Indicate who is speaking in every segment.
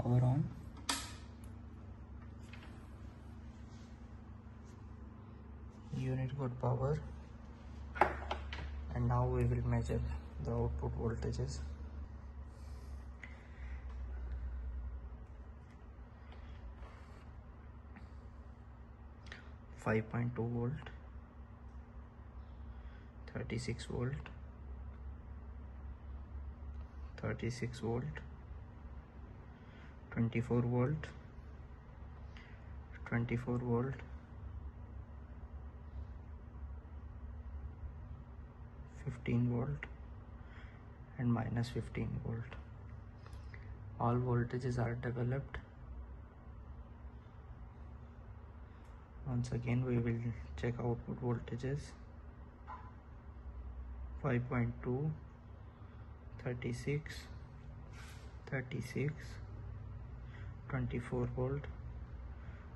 Speaker 1: Power on. Unit got power, and now we will measure the output voltages. .2 volt, 36 volt, 36 volt, 24 volt, 24 volt, 15 volt, and minus 15 volt. All voltages are developed. Once again we will check output voltages. 5.2, 36, 36, 24 volt,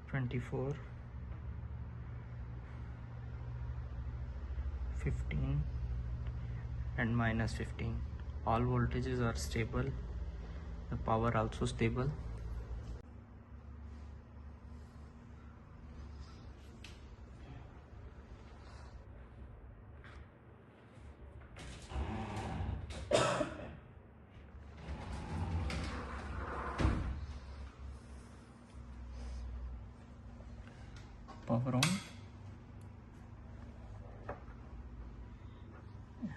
Speaker 1: 24, 15, and minus 15. All voltages are stable. The power also stable. Power on.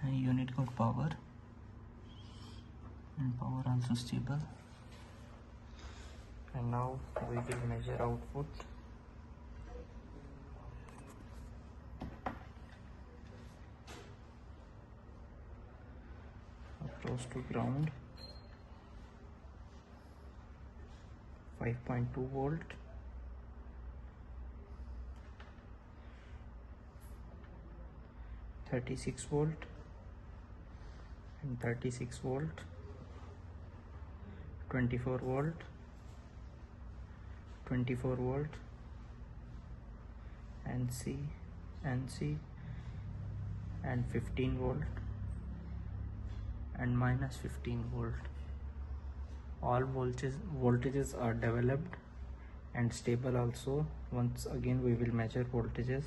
Speaker 1: Unit got power, and power also stable. And now we will measure output. Close to ground. 5.2 volt, 36 volt, and 36 volt, 24 volt, 24 volt, NC, and 15 volt, and minus 15 volt. All voltages are developed and stable also. Once again we will measure voltages.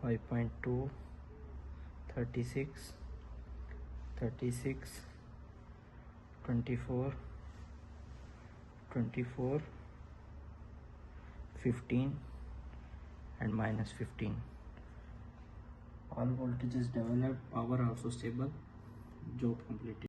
Speaker 1: 5.2, 36, 36, 24, 24, 15, and minus 15. All voltages developed, power also stable. Job completed.